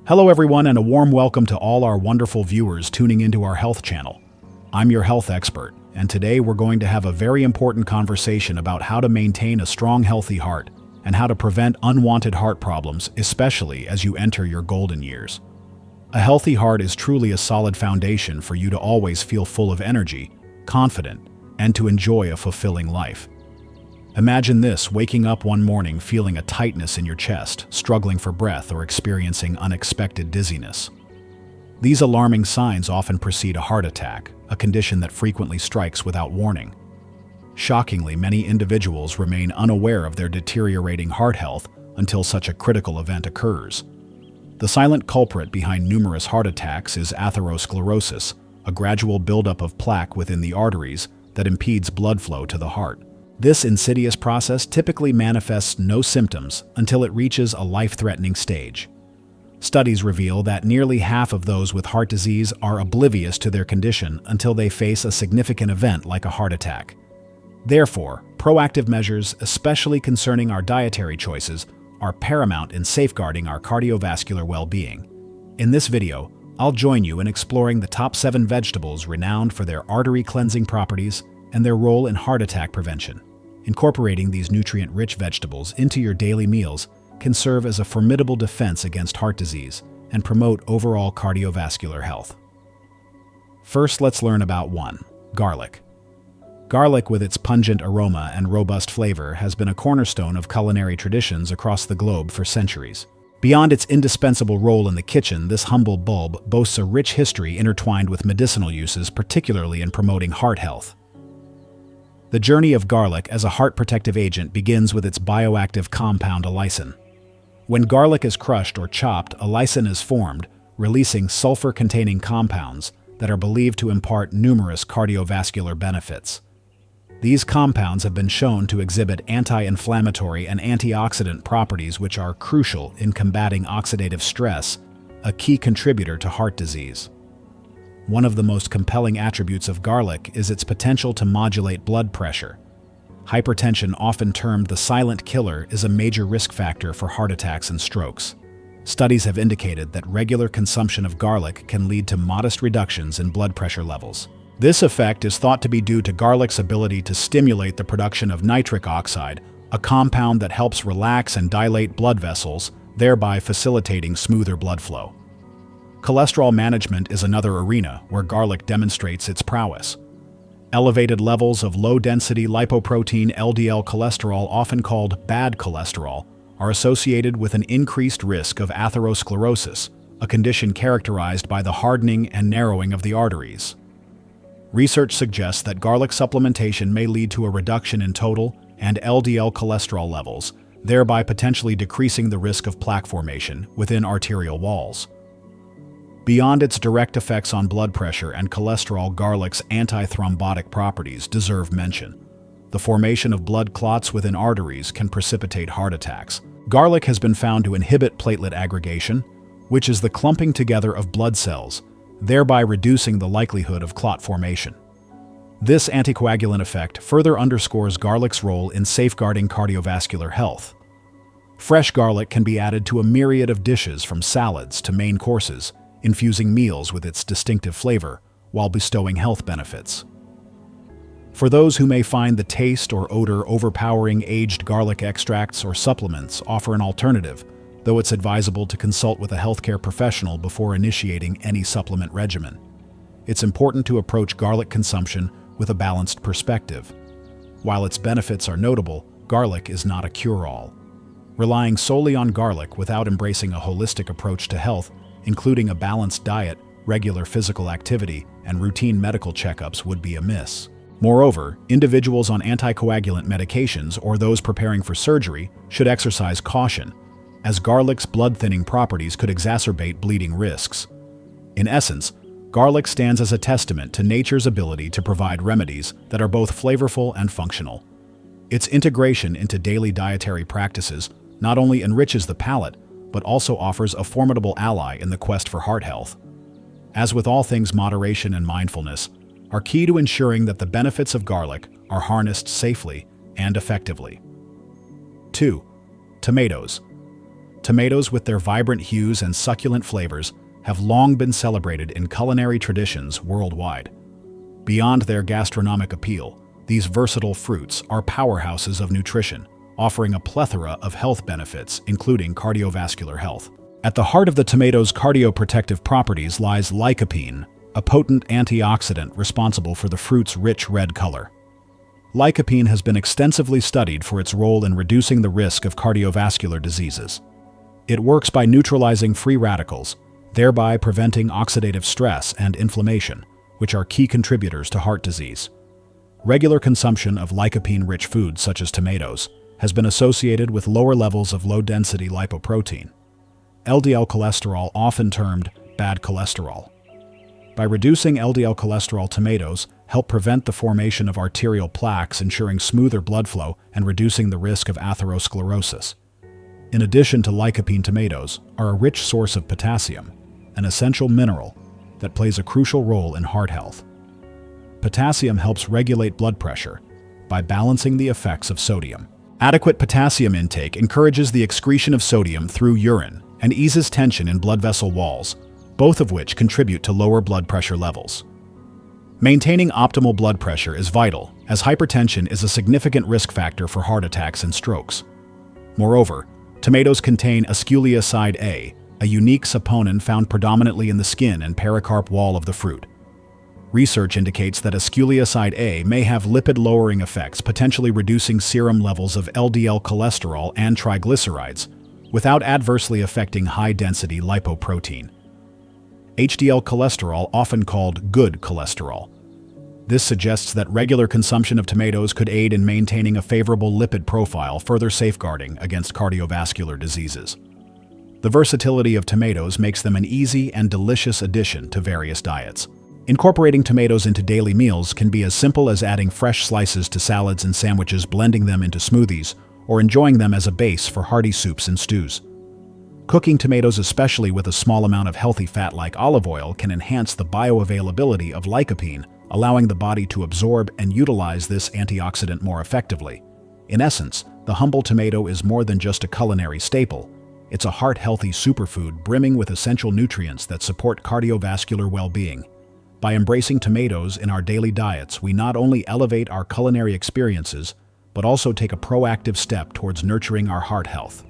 Hello everyone, and a warm welcome to all our wonderful viewers tuning into our health channel. I'm your health expert, and today we're going to have a very important conversation about how to maintain a strong, healthy heart and how to prevent unwanted heart problems, especially as you enter your golden years. A healthy heart is truly a solid foundation for you to always feel full of energy, confident, and to enjoy a fulfilling life. Imagine this: waking up one morning feeling a tightness in your chest, struggling for breath, or experiencing unexpected dizziness. These alarming signs often precede a heart attack, a condition that frequently strikes without warning. Shockingly, many individuals remain unaware of their deteriorating heart health until such a critical event occurs. The silent culprit behind numerous heart attacks is atherosclerosis, a gradual buildup of plaque within the arteries that impedes blood flow to the heart. This insidious process typically manifests no symptoms until it reaches a life-threatening stage. Studies reveal that nearly half of those with heart disease are oblivious to their condition until they face a significant event like a heart attack. Therefore, proactive measures, especially concerning our dietary choices, are paramount in safeguarding our cardiovascular well-being. In this video, I'll join you in exploring the top 7 vegetables renowned for their artery-cleansing properties and their role in heart attack prevention. Incorporating these nutrient-rich vegetables into your daily meals can serve as a formidable defense against heart disease and promote overall cardiovascular health. First, let's learn about 1. Garlic. Garlic, with its pungent aroma and robust flavor, has been a cornerstone of culinary traditions across the globe for centuries. Beyond its indispensable role in the kitchen, this humble bulb boasts a rich history intertwined with medicinal uses, particularly in promoting heart health. The journey of garlic as a heart protective agent begins with its bioactive compound allicin. When garlic is crushed or chopped, allicin is formed, releasing sulfur-containing compounds that are believed to impart numerous cardiovascular benefits. These compounds have been shown to exhibit anti-inflammatory and antioxidant properties, which are crucial in combating oxidative stress, a key contributor to heart disease. One of the most compelling attributes of garlic is its potential to modulate blood pressure. Hypertension, often termed the silent killer, is a major risk factor for heart attacks and strokes. Studies have indicated that regular consumption of garlic can lead to modest reductions in blood pressure levels. This effect is thought to be due to garlic's ability to stimulate the production of nitric oxide, a compound that helps relax and dilate blood vessels, thereby facilitating smoother blood flow. Cholesterol management is another arena where garlic demonstrates its prowess. Elevated levels of low-density lipoprotein LDL cholesterol, often called bad cholesterol, are associated with an increased risk of atherosclerosis, a condition characterized by the hardening and narrowing of the arteries. Research suggests that garlic supplementation may lead to a reduction in total and LDL cholesterol levels, thereby potentially decreasing the risk of plaque formation within arterial walls. Beyond its direct effects on blood pressure and cholesterol, garlic's antithrombotic properties deserve mention. The formation of blood clots within arteries can precipitate heart attacks. Garlic has been found to inhibit platelet aggregation, which is the clumping together of blood cells, thereby reducing the likelihood of clot formation. This anticoagulant effect further underscores garlic's role in safeguarding cardiovascular health. Fresh garlic can be added to a myriad of dishes, from salads to main courses, infusing meals with its distinctive flavor while bestowing health benefits. For those who may find the taste or odor overpowering, aged garlic extracts or supplements offer an alternative, though it's advisable to consult with a healthcare professional before initiating any supplement regimen. It's important to approach garlic consumption with a balanced perspective. While its benefits are notable, garlic is not a cure-all. Relying solely on garlic without embracing a holistic approach to health, including a balanced diet, regular physical activity, and routine medical checkups, would be amiss. Moreover, individuals on anticoagulant medications or those preparing for surgery should exercise caution, as garlic's blood-thinning properties could exacerbate bleeding risks. In essence, garlic stands as a testament to nature's ability to provide remedies that are both flavorful and functional. Its integration into daily dietary practices not only enriches the palate, but also offers a formidable ally in the quest for heart health. As with all things, moderation and mindfulness are key to ensuring that the benefits of garlic are harnessed safely and effectively. 2. Tomatoes. Tomatoes, with their vibrant hues and succulent flavors, have long been celebrated in culinary traditions worldwide. Beyond their gastronomic appeal, these versatile fruits are powerhouses of nutrition, offering a plethora of health benefits, including cardiovascular health. At the heart of the tomato's cardioprotective properties lies lycopene, a potent antioxidant responsible for the fruit's rich red color. Lycopene has been extensively studied for its role in reducing the risk of cardiovascular diseases. It works by neutralizing free radicals, thereby preventing oxidative stress and inflammation, which are key contributors to heart disease. Regular consumption of lycopene-rich foods such as tomatoes has been associated with lower levels of low-density lipoprotein, LDL cholesterol, often termed bad cholesterol. By reducing LDL cholesterol, tomatoes help prevent the formation of arterial plaques, ensuring smoother blood flow and reducing the risk of atherosclerosis. In addition to lycopene, tomatoes are a rich source of potassium, an essential mineral that plays a crucial role in heart health. Potassium helps regulate blood pressure by balancing the effects of sodium. Adequate potassium intake encourages the excretion of sodium through urine and eases tension in blood vessel walls, both of which contribute to lower blood pressure levels. Maintaining optimal blood pressure is vital, as hypertension is a significant risk factor for heart attacks and strokes. Moreover, tomatoes contain ascoleoside A, a unique saponin found predominantly in the skin and pericarp wall of the fruit. Research indicates that ascoleoside A may have lipid-lowering effects, potentially reducing serum levels of LDL cholesterol and triglycerides, without adversely affecting high-density lipoprotein. HDL cholesterol, often called good cholesterol. This suggests that regular consumption of tomatoes could aid in maintaining a favorable lipid profile, further safeguarding against cardiovascular diseases. The versatility of tomatoes makes them an easy and delicious addition to various diets. Incorporating tomatoes into daily meals can be as simple as adding fresh slices to salads and sandwiches, blending them into smoothies, or enjoying them as a base for hearty soups and stews. Cooking tomatoes, especially with a small amount of healthy fat like olive oil, can enhance the bioavailability of lycopene, allowing the body to absorb and utilize this antioxidant more effectively. In essence, the humble tomato is more than just a culinary staple. It's a heart-healthy superfood brimming with essential nutrients that support cardiovascular well-being. By embracing tomatoes in our daily diets, we not only elevate our culinary experiences, but also take a proactive step towards nurturing our heart health.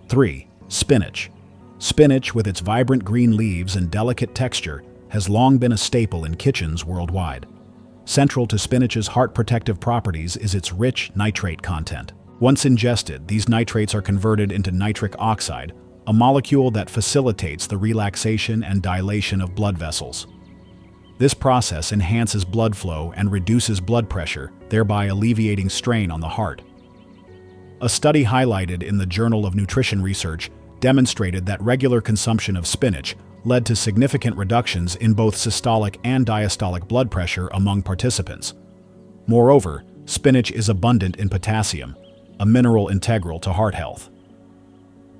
3. Spinach. Spinach, with its vibrant green leaves and delicate texture, has long been a staple in kitchens worldwide. Central to spinach's heart-protective properties is its rich nitrate content. Once ingested, these nitrates are converted into nitric oxide, a molecule that facilitates the relaxation and dilation of blood vessels. This process enhances blood flow and reduces blood pressure, thereby alleviating strain on the heart. A study highlighted in the Journal of Nutrition Research demonstrated that regular consumption of spinach led to significant reductions in both systolic and diastolic blood pressure among participants. Moreover, spinach is abundant in potassium, a mineral integral to heart health.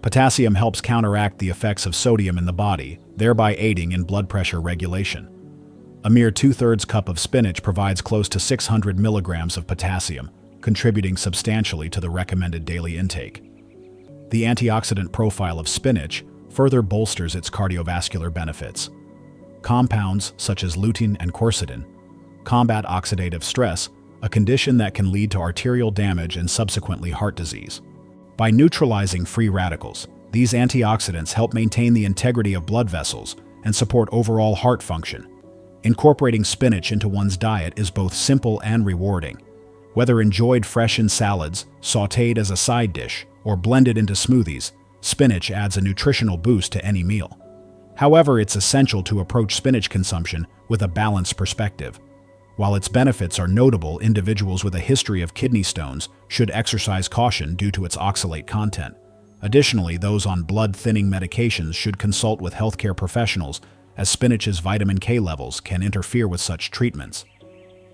Potassium helps counteract the effects of sodium in the body, thereby aiding in blood pressure regulation. A mere 2/3 cup of spinach provides close to 600 milligrams of potassium, contributing substantially to the recommended daily intake. The antioxidant profile of spinach further bolsters its cardiovascular benefits. Compounds such as lutein and quercetin combat oxidative stress, a condition that can lead to arterial damage and subsequently heart disease. By neutralizing free radicals, these antioxidants help maintain the integrity of blood vessels and support overall heart function. Incorporating spinach into one's diet is both simple and rewarding. Whether enjoyed fresh in salads, sautéed as a side dish, or blended into smoothies, spinach adds a nutritional boost to any meal. However, it's essential to approach spinach consumption with a balanced perspective. While its benefits are notable, individuals with a history of kidney stones should exercise caution due to its oxalate content. Additionally, those on blood-thinning medications should consult with healthcare professionals, as spinach's vitamin K levels can interfere with such treatments.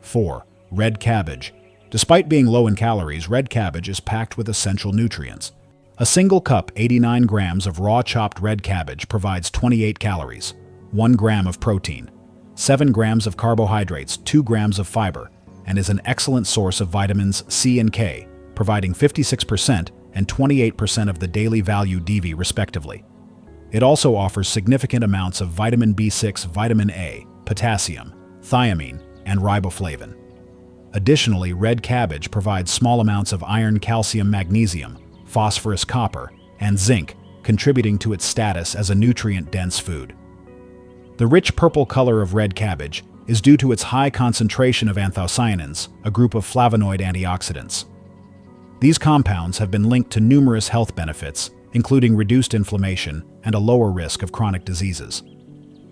4. Red cabbage. Despite being low in calories, red cabbage is packed with essential nutrients. A single cup, 89 grams of raw chopped red cabbage provides 28 calories, 1 gram of protein, 7 grams of carbohydrates, 2 grams of fiber, and is an excellent source of vitamins C and K, providing 56% and 28% of the daily value DV respectively. It also offers significant amounts of vitamin B6, vitamin A, potassium, thiamine, and riboflavin. Additionally, red cabbage provides small amounts of iron, calcium, magnesium, phosphorus, copper, and zinc, contributing to its status as a nutrient-dense food. The rich purple color of red cabbage is due to its high concentration of anthocyanins, a group of flavonoid antioxidants. These compounds have been linked to numerous health benefits, including reduced inflammation and a lower risk of chronic diseases.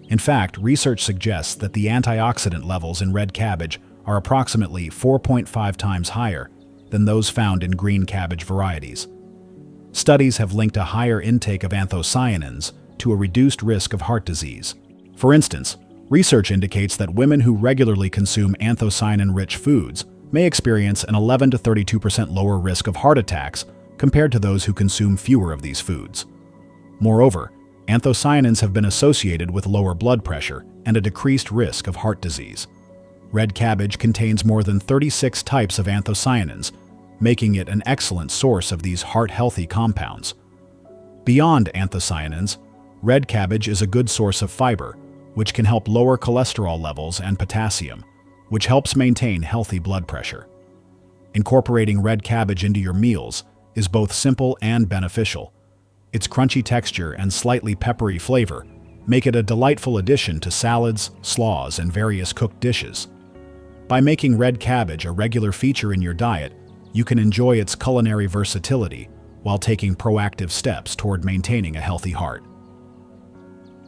In fact, research suggests that the antioxidant levels in red cabbage are approximately 4.5 times higher than those found in green cabbage varieties. Studies have linked a higher intake of anthocyanins to a reduced risk of heart disease. For instance, research indicates that women who regularly consume anthocyanin-rich foods may experience an 11 to 32% lower risk of heart attacks compared to those who consume fewer of these foods. Moreover, anthocyanins have been associated with lower blood pressure and a decreased risk of heart disease. Red cabbage contains more than 36 types of anthocyanins, making it an excellent source of these heart-healthy compounds. Beyond anthocyanins, red cabbage is a good source of fiber, which can help lower cholesterol levels, and potassium, which helps maintain healthy blood pressure. Incorporating red cabbage into your meals is both simple and beneficial. Its crunchy texture and slightly peppery flavor make it a delightful addition to salads, slaws, and various cooked dishes. By making red cabbage a regular feature in your diet, you can enjoy its culinary versatility while taking proactive steps toward maintaining a healthy heart.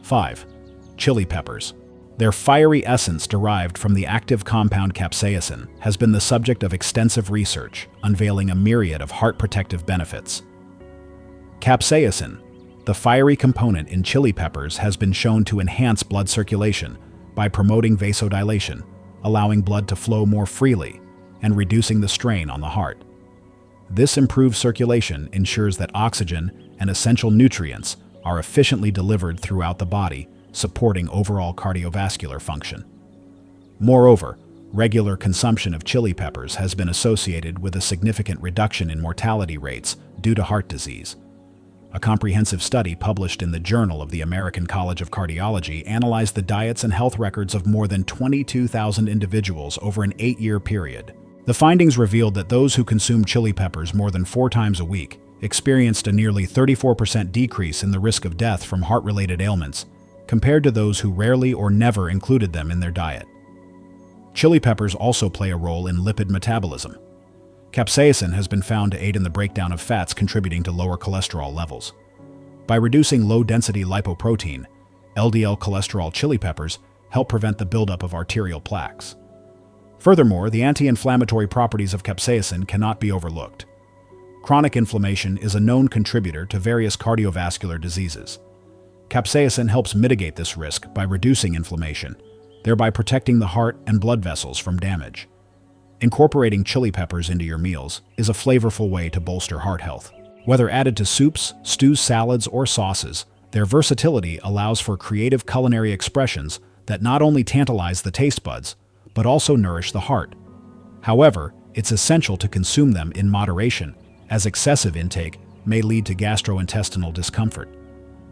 5. Chili peppers. Their fiery essence derived from the active compound capsaicin has been the subject of extensive research, unveiling a myriad of heart-protective benefits. Capsaicin, the fiery component in chili peppers, has been shown to enhance blood circulation by promoting vasodilation, allowing blood to flow more freely and reducing the strain on the heart. This improved circulation ensures that oxygen and essential nutrients are efficiently delivered throughout the body, supporting overall cardiovascular function. Moreover, regular consumption of chili peppers has been associated with a significant reduction in mortality rates due to heart disease. A comprehensive study published in the Journal of the American College of Cardiology analyzed the diets and health records of more than 22,000 individuals over an 8-year period. The findings revealed that those who consumed chili peppers more than 4 times a week experienced a nearly 34% decrease in the risk of death from heart-related ailments, compared to those who rarely or never included them in their diet. Chili peppers also play a role in lipid metabolism. Capsaicin has been found to aid in the breakdown of fats, contributing to lower cholesterol levels. By reducing low-density lipoprotein, LDL cholesterol, chili peppers help prevent the buildup of arterial plaques. Furthermore, the anti-inflammatory properties of capsaicin cannot be overlooked. Chronic inflammation is a known contributor to various cardiovascular diseases. Capsaicin helps mitigate this risk by reducing inflammation, thereby protecting the heart and blood vessels from damage. Incorporating chili peppers into your meals is a flavorful way to bolster heart health. Whether added to soups, stews, salads, or sauces, their versatility allows for creative culinary expressions that not only tantalize the taste buds, but also nourish the heart. However, it's essential to consume them in moderation, as excessive intake may lead to gastrointestinal discomfort.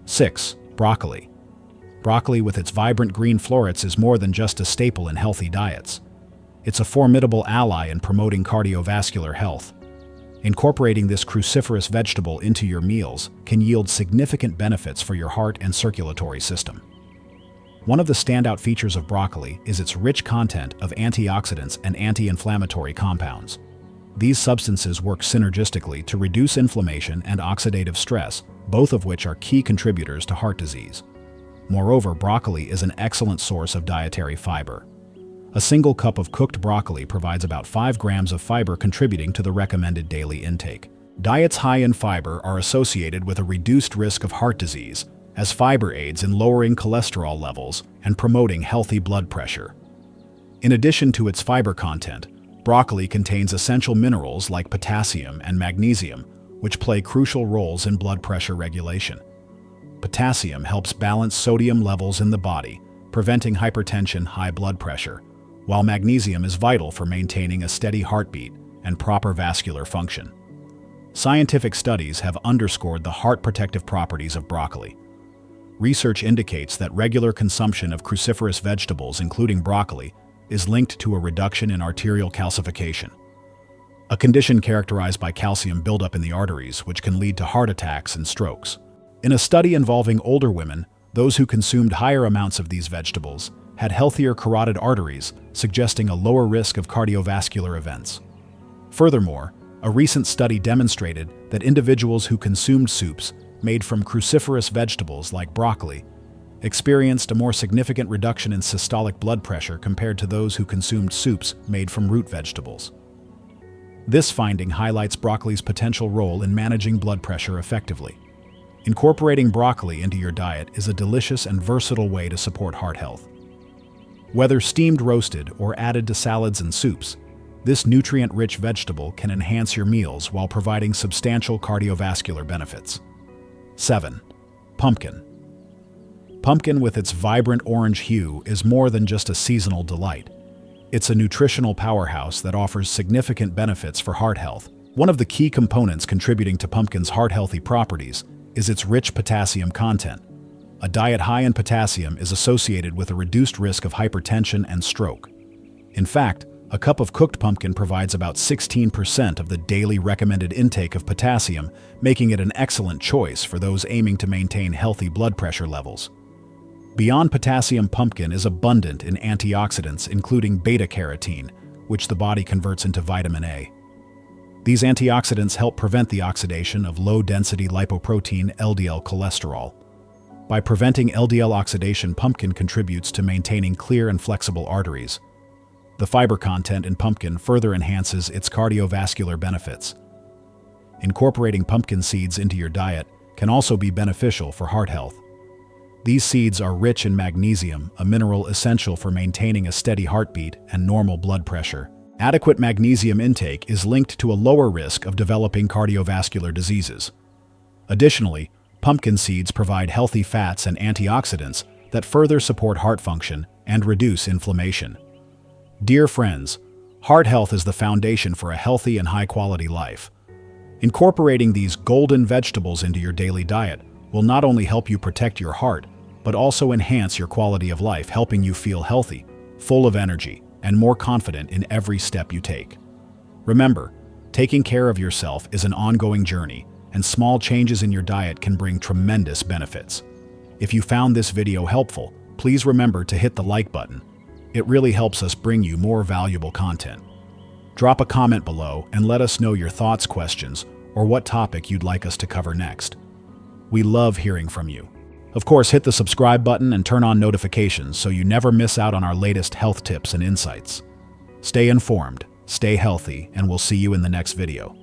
6. Broccoli. Broccoli, with its vibrant green florets, is more than just a staple in healthy diets. It's a formidable ally in promoting cardiovascular health. Incorporating this cruciferous vegetable into your meals can yield significant benefits for your heart and circulatory system. One of the standout features of broccoli is its rich content of antioxidants and anti-inflammatory compounds. These substances work synergistically to reduce inflammation and oxidative stress, both of which are key contributors to heart disease. Moreover, broccoli is an excellent source of dietary fiber. A single cup of cooked broccoli provides about 5 grams of fiber, contributing to the recommended daily intake. Diets high in fiber are associated with a reduced risk of heart disease, as fiber aids in lowering cholesterol levels and promoting healthy blood pressure. In addition to its fiber content, broccoli contains essential minerals like potassium and magnesium, which play crucial roles in blood pressure regulation. Potassium helps balance sodium levels in the body, preventing hypertension, high blood pressure, while magnesium is vital for maintaining a steady heartbeat and proper vascular function. Scientific studies have underscored the heart protective properties of broccoli. Research indicates that regular consumption of cruciferous vegetables, including broccoli, is linked to a reduction in arterial calcification, a condition characterized by calcium buildup in the arteries, which can lead to heart attacks and strokes. In a study involving older women, those who consumed higher amounts of these vegetables had healthier carotid arteries, suggesting a lower risk of cardiovascular events. Furthermore, a recent study demonstrated that individuals who consumed soups made from cruciferous vegetables like broccoli experienced a more significant reduction in systolic blood pressure compared to those who consumed soups made from root vegetables. This finding highlights broccoli's potential role in managing blood pressure effectively. Incorporating broccoli into your diet is a delicious and versatile way to support heart health. Whether steamed, roasted, or added to salads and soups, this nutrient-rich vegetable can enhance your meals while providing substantial cardiovascular benefits. 7. Pumpkin. Pumpkin, with its vibrant orange hue, is more than just a seasonal delight. It's a nutritional powerhouse that offers significant benefits for heart health. One of the key components contributing to pumpkin's heart-healthy properties is its rich potassium content. A diet high in potassium is associated with a reduced risk of hypertension and stroke. In fact, a cup of cooked pumpkin provides about 16% of the daily recommended intake of potassium, making it an excellent choice for those aiming to maintain healthy blood pressure levels. Beyond potassium, pumpkin is abundant in antioxidants, including beta-carotene, which the body converts into vitamin A. These antioxidants help prevent the oxidation of low-density lipoprotein LDL cholesterol. By preventing LDL oxidation, pumpkin contributes to maintaining clear and flexible arteries. The fiber content in pumpkin further enhances its cardiovascular benefits. Incorporating pumpkin seeds into your diet can also be beneficial for heart health. These seeds are rich in magnesium, a mineral essential for maintaining a steady heartbeat and normal blood pressure. Adequate magnesium intake is linked to a lower risk of developing cardiovascular diseases. Additionally, pumpkin seeds provide healthy fats and antioxidants that further support heart function and reduce inflammation. Dear friends, heart health is the foundation for a healthy and high-quality life. Incorporating these golden vegetables into your daily diet will not only help you protect your heart, but also enhance your quality of life, helping you feel healthy, full of energy, and more confident in every step you take. Remember, taking care of yourself is an ongoing journey, and small changes in your diet can bring tremendous benefits. If you found this video helpful, please remember to hit the like button. It really helps us bring you more valuable content. Drop a comment below and let us know your thoughts, questions, or what topic you'd like us to cover next. We love hearing from you. Of course, hit the subscribe button and turn on notifications so you never miss out on our latest health tips and insights. Stay informed, stay healthy, and we'll see you in the next video.